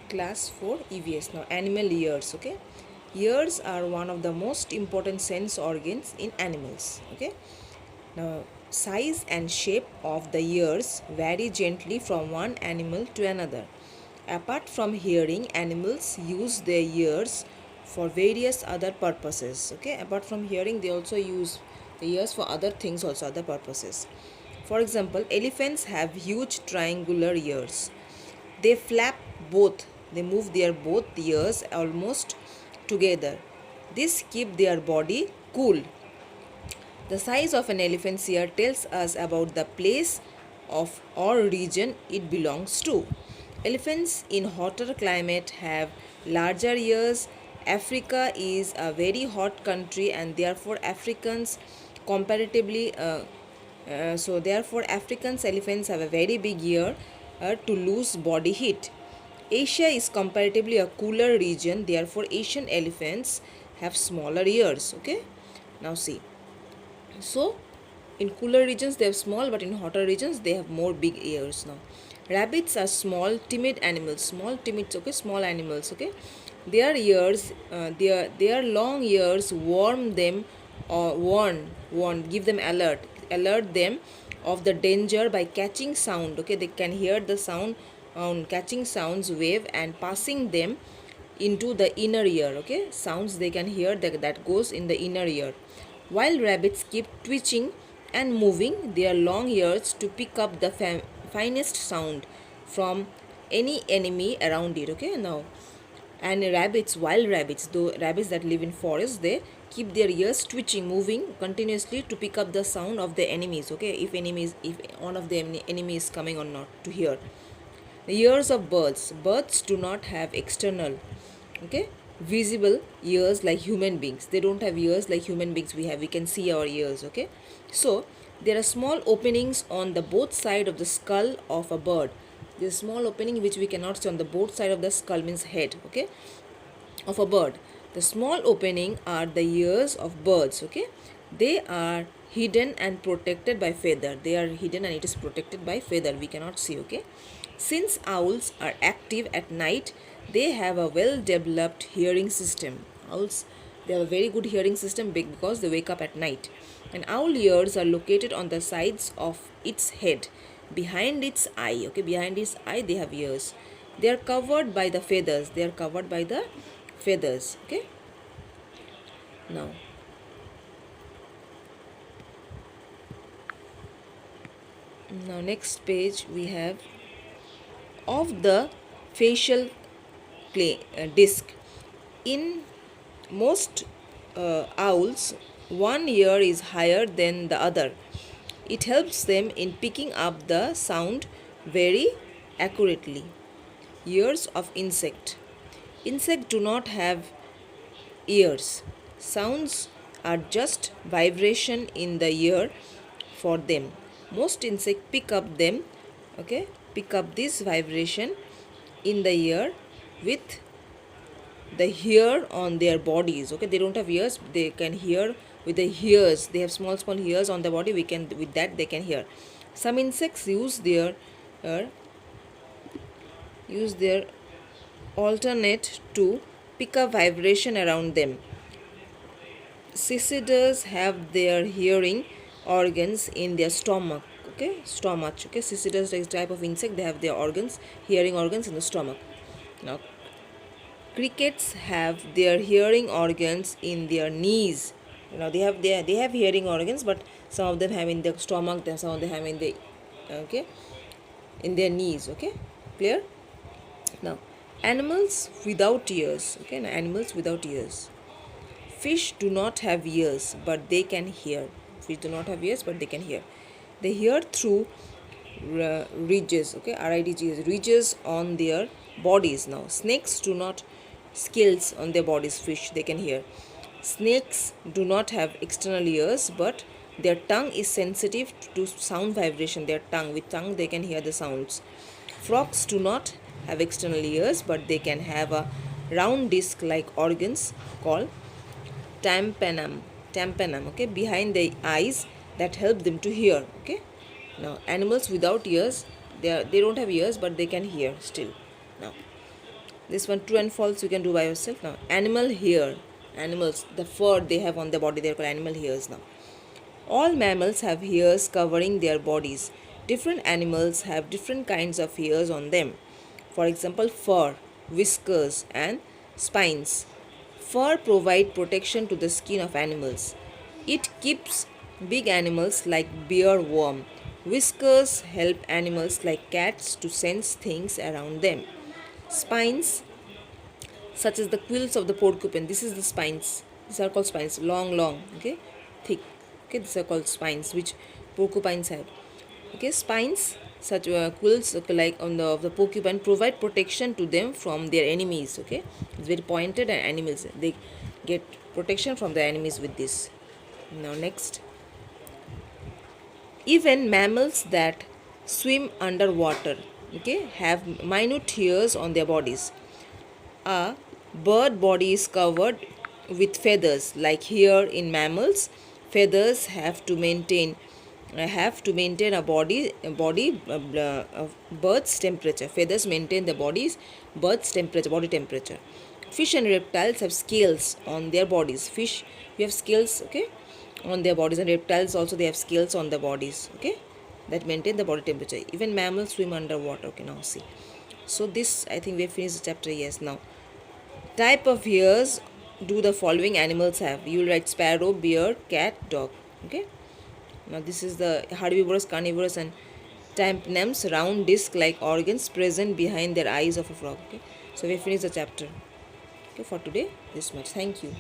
Class 4 EVS. Now, animal ears. Okay, ears are one of the most important sense organs in animals. Okay, now size and shape of the ears vary gently from one animal to another. Apart from hearing, animals use their ears for various other purposes. Okay, apart from hearing, they also use the ears for other things, also other purposes. For example, elephants have huge triangular ears. They flap both, they move their both ears almost together. This keep their body cool. The size of an elephant's ear tells us about the place of or region it belongs to. Elephants in hotter climate have larger ears. Africa is a very hot country and therefore Africans comparatively therefore Africans elephants have a very big ear to lose body heat. Asia is comparatively a cooler region, therefore Asian elephants have smaller ears. Okay, now see, so in cooler regions they have small, but in hotter regions they have more big ears. Now rabbits are small timid animals, small timid, okay, small animals. Okay, their ears their long ears warn them or warn give them alert them of the danger by catching sound. Okay, they can hear the sound on catching sounds wave and passing them into the inner ear. Okay, sounds they can hear that goes in the inner ear. While rabbits keep twitching and moving their long ears to pick up the finest sound from any enemy around it. Okay, now and rabbits, wild rabbits, though rabbits that live in forests, they keep their ears twitching, moving continuously to pick up the sound of the enemies. Okay, if one of the enemy is coming or not, to hear. The ears of birds do not have external, okay, visible ears like human beings. They don't have ears like human beings we have. We can see our ears. Okay, so there are small openings on the both side of the skull of a bird. There's a small opening which we cannot see on the both side of the skull, means head, okay, of a bird. The small opening are the ears of birds. Okay, they are hidden and protected by feather. They are hidden and it is protected by feather, we cannot see. Okay, since owls are active at night, they have a well developed hearing system. Owls, they have a very good hearing system because they wake up at night. And owl ears are located on the sides of its head, behind its eye. Okay, behind its eye they have ears. They are covered by the feathers. They are covered by the feathers. Okay, now next page we have of the facial disc. In most owls, one ear is higher than the other. It helps them in picking up the sound very accurately. Ears of insect. Insects do not have ears. Sounds are just vibration in the ear for them. Most insects pick up them, okay, pick up this vibration in the ear with the hair on their bodies. Okay, they don't have ears, they can hear with the ears. They have small ears on the body. We can, with that they can hear. Some insects uh, use their alternate to pick up vibration around them. Cicadas have their hearing organs in their stomach. Okay, stomach. Okay, cicadas is type of insect. They have their organs, hearing organs in the stomach. Now, crickets have their hearing organs in their knees. You know, they have hearing organs, but some of them have in their stomach. Then some of them have in the, okay, in their knees. Okay, clear? Now, animals without ears. Okay, now animals without ears. Fish do not have ears, but they can hear. Fish do not have ears, but they can hear. They hear through ridges. Okay, ridges, ridges on their bodies. Now, snakes do not scales on their bodies. Fish, they can hear. Snakes do not have external ears, but their tongue is sensitive to sound vibration. Their tongue, with tongue they can hear the sounds. Frogs do not have external ears, but they can have a round disc like organs called tympanum, okay, behind the eyes that help them to hear. Okay, now animals without ears, they don't have ears, but they can hear still. Now, This one true and false you can do by yourself. Now animal hair, animals, the fur they have on their body, they are called animal hairs. Now all mammals have hairs covering their bodies. Different animals have different kinds of hairs on them. For example, fur, whiskers, and spines. Fur provide protection to the skin of animals. It keeps big animals like bear warm. Whiskers help animals like cats to sense things around them. Spines, such as the quills of the porcupine, this is the spines. These are called spines, long, okay, thick. Okay, these are called spines, which porcupines have. Okay, spines, such quills, okay, like on the of the porcupine, provide protection to them from their enemies. Okay, it's very pointed and animals they get protection from their enemies with this. Now next, even mammals that swim underwater, okay, have minute hairs on their bodies. A bird body is covered with feathers. Like here in mammals, feathers have to maintain a bird's temperature. Feathers maintain the bird's temperature, body temperature. Fish and reptiles have scales on their bodies. Fish, you have scales, okay, on their bodies, and reptiles also they have scales on their bodies, okay, that maintain the body temperature. Even mammals swim underwater. Okay, now see. So this, I think we have finished the chapter. Yes, now type of hairs do the following animals have? You will write sparrow, bear, cat, dog. Okay. Now this is the herbivorous, carnivorous, and tympanoms, round disc-like organs present behind their eyes of a frog. Okay. So we finish the chapter. Okay, for today, this much. Thank you.